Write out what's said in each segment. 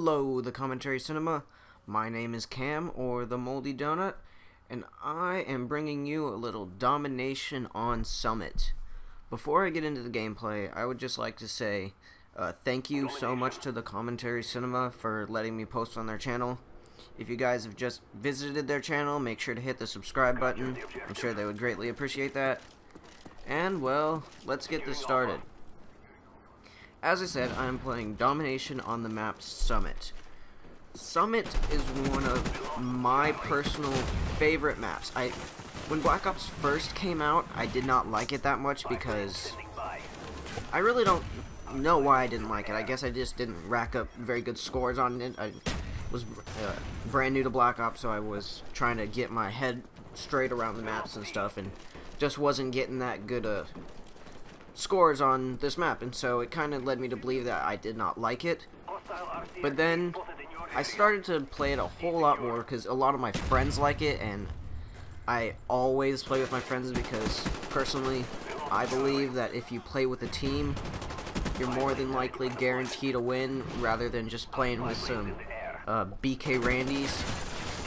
Hello, the Commentary Cinema. My name is Cam, or the Moldy Donut, and I am bringing you a little Domination on Summit. Before I get into the gameplay, I would just like to say thank you so much to the Commentary Cinema for letting me post on their channel. If you guys have just visited their channel, make sure to hit the subscribe button. I'm sure they would greatly appreciate that. And, well, let's get this started. As I said, I am playing Domination on the map Summit. Summit is one of my personal favorite maps. When Black Ops first came out, I did not like it that much because I really don't know why I didn't like it. I guess I just didn't rack up very good scores on it. I was brand new to Black Ops, so I was trying to get my head straight around the maps and stuff, and just wasn't getting that good scores on this map, and so it kind of led me to believe that I did not like it. But then I started to play it a whole lot more because a lot of my friends like it, and I always play with my friends because personally I believe that if you play with a team, you're more than likely guaranteed a win rather than just playing with some BK Randys.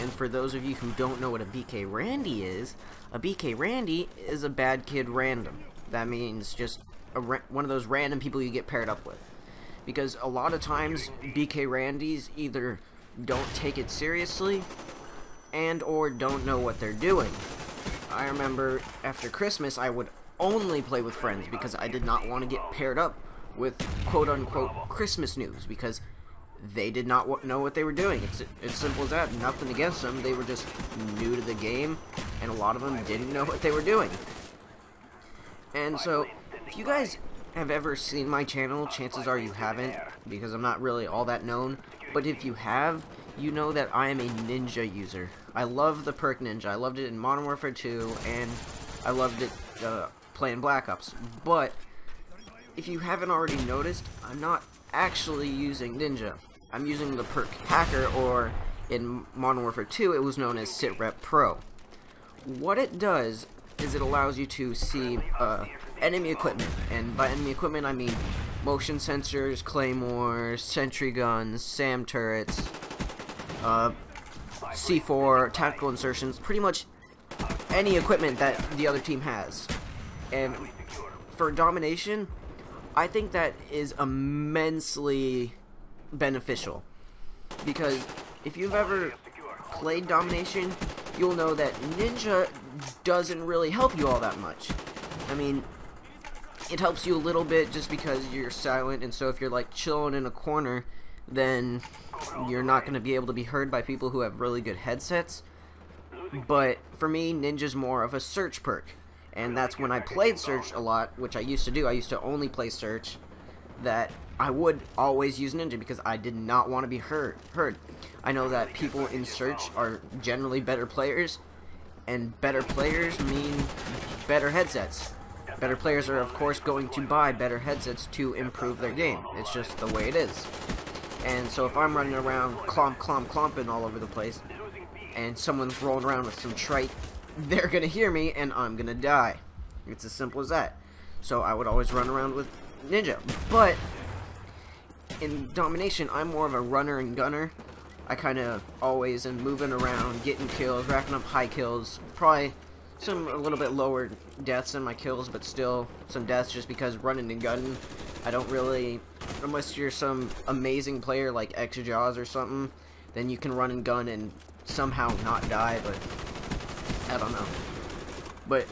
And for those of you who don't know what a BK Randy is, a BK Randy is a bad kid random. That means just one of those random people you get paired up with. Because a lot of times, BK Randys either don't take it seriously and or don't know what they're doing. I remember after Christmas, I would only play with friends because I did not want to get paired up with quote-unquote Christmas noobs because they did not know what they were doing. It's as simple as that. Nothing against them. They were just new to the game, and a lot of them didn't know what they were doing. And so, if you guys have ever seen my channel, chances are you haven't, because I'm not really all that known. But if you have, you know that I am a ninja user. I love the perk ninja. I loved it in Modern Warfare 2, and I loved it playing Black Ops. But if you haven't already noticed, I'm not actually using ninja. I'm using the perk hacker, or in Modern Warfare 2, it was known as SitRep Pro. What it does is it allows you to see enemy equipment, and by enemy equipment I mean motion sensors, claymores, sentry guns, SAM turrets, C4, tactical insertions, pretty much any equipment that the other team has. And for Domination, I think that is immensely beneficial, because if you've ever played Domination, you'll know that ninja doesn't really help you all that much. I mean, it helps you a little bit just because you're silent, and so if you're like chilling in a corner, then you're not going to be able to be heard by people who have really good headsets. But for me, ninja's more of a search perk, and that's when I played search a lot, which I used to do. I used to only play search, that I would always use ninja because I did not want to be heard. I know that people in search are generally better players, and better players mean better headsets. Better players are of course going to buy better headsets to improve their game. It's just the way it is. And so if I'm running around clomping all over the place, and someone's rolling around with some trite, they're gonna hear me and I'm gonna die. It's as simple as that. So I would always run around with ninja. But in Domination, I'm more of a runner and gunner. I kind of always am moving around, getting kills, racking up high kills, probably a little bit lower deaths than my kills, but still some deaths just because running and gunning, I don't really, unless you're some amazing player like Jaws or something, then you can run and gun and somehow not die, but I don't know. But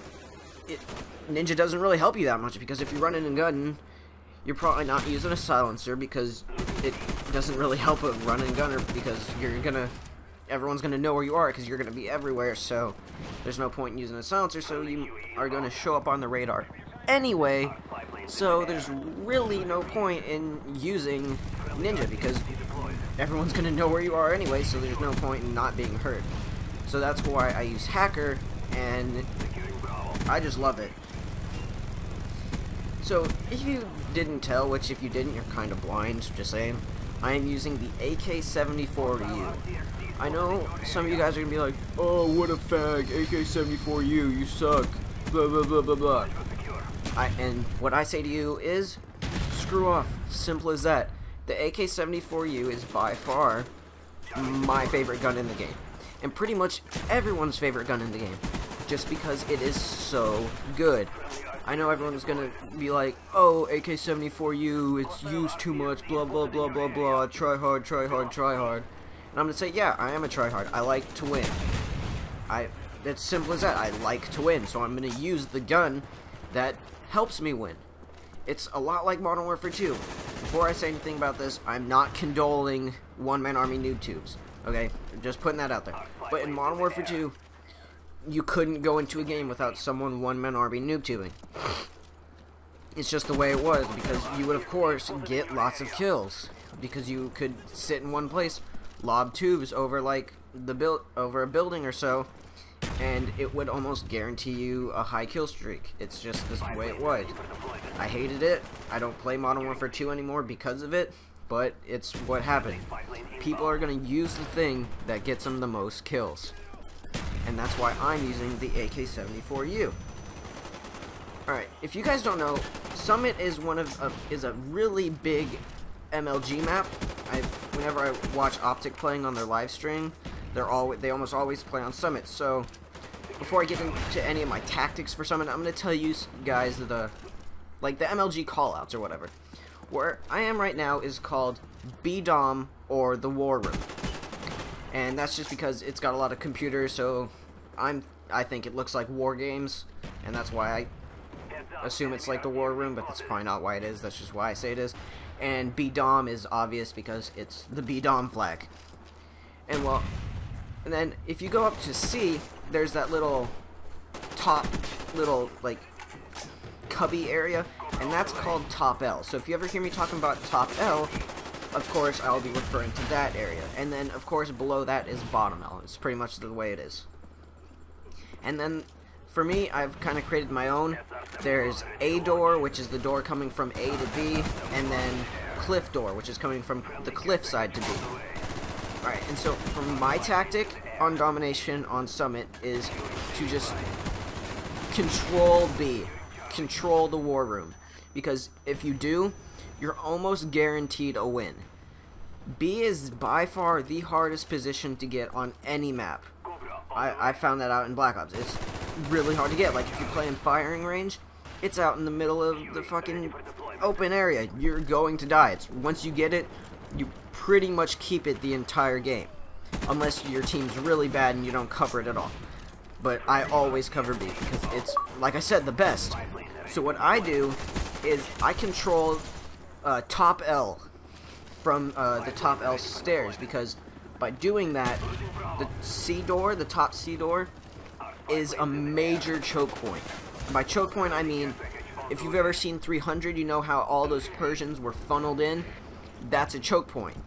ninja doesn't really help you that much, because if you're running and gunning, you're probably not using a silencer, because it doesn't really help a run and gunner, because everyone's gonna know where you are because you're gonna be everywhere, so there's no point in using a silencer, so you are gonna show up on the radar anyway, so there's really no point in using ninja because everyone's gonna know where you are anyway, so there's no point in not being heard. So that's why I use hacker, and I just love it. So if you didn't tell, which if you didn't, you're kind of blind, just saying, I am using the AK-74U. I know some of you guys are going to be like, oh, what a fag, AK-74U, you suck, blah, blah, blah, blah, blah. And what I say to you is, screw off, simple as that. the AK-74U is by far my favorite gun in the game, and pretty much everyone's favorite gun in the game, just because it is so good. I know everyone's gonna be like, oh, AK-74U, it's used too much, blah blah blah blah blah, try hard, try hard, try hard. And I'm gonna say, yeah, I am a tryhard. I like to win. It's simple as that. I like to win, so I'm gonna use the gun that helps me win. It's a lot like Modern Warfare 2. Before I say anything about this, I'm not condoling one-man army noob tubes. Okay, just putting that out there. But in Modern Warfare 2, you couldn't go into a game without someone one-man army noob tubing. It's just the way it was, because you would of course get lots of kills, because you could sit in one place, lob tubes over like over a building or so, and it would almost guarantee you a high kill streak. It's just this way it was. I hated it. I don't play Modern Warfare 2 anymore because of it, but it's what happened. People are going to use the thing that gets them the most kills, and that's why I'm using the AK-74U. Alright, if you guys don't know, Summit is is a really big MLG map. Whenever I watch Optic playing on their live stream, they almost always play on Summit. So before I get into any of my tactics for Summit, I'm going to tell you guys the MLG callouts or whatever. Where I am right now is called B-Dom, or the War Room, and that's just because it's got a lot of computers. So I think it looks like war games, and that's why I assume it's like the War Room, but that's probably not why it is. That's just why I say it is. And B-Dom is obvious because it's the B-Dom flag. And well, and then if you go up to C, there's that little top like cubby area, and that's called top L. So if you ever hear me talking about top L, of course I'll be referring to that area. And then of course below that is bottom L. It's pretty much the way it is. And then for me, I've kind of created my own. There's A door, which is the door coming from A to B, and then cliff door, which is coming from the cliff side to B. Alright, and so for my tactic on Domination on Summit is to just control B, control the War Room, because if you do, you're almost guaranteed a win. B is by far the hardest position to get on any map. I found that out in Black Ops. It's really hard to get. Like, if you play in firing range, it's out in the middle of the fucking open area. You're going to die. Once you get it, you pretty much keep it the entire game, unless your team's really bad and you don't cover it at all. But I always cover B because it's, like I said, the best. So what I do is I control top L from the top L stairs, because by doing that, the C door, the top C door, is a major choke point. By choke point, I mean, if you've ever seen 300, you know how all those Persians were funneled in? That's a choke point.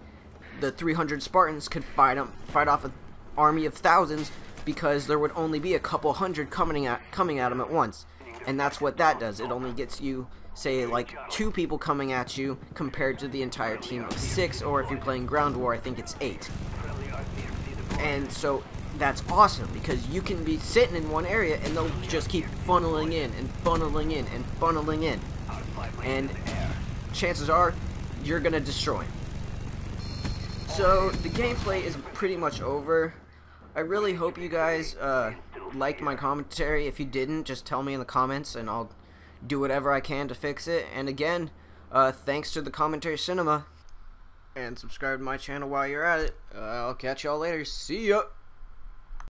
The 300 Spartans could fight off an army of thousands because there would only be a couple hundred coming at them at once. And that's what that does. It only gets you, say, like 2 people coming at you compared to the entire team of 6, or if you're playing ground war, I think it's 8. And so that's awesome, because you can be sitting in one area and they'll just keep funneling in and funneling in and funneling in, and chances are you're gonna destroy them. So the gameplay is pretty much over. I really hope you guys liked my commentary. If you didn't, just tell me in the comments and I'll do whatever I can to fix it. And again, thanks to the Commentary Cinema, and subscribe to my channel while you're at it. I'll catch y'all later. See ya!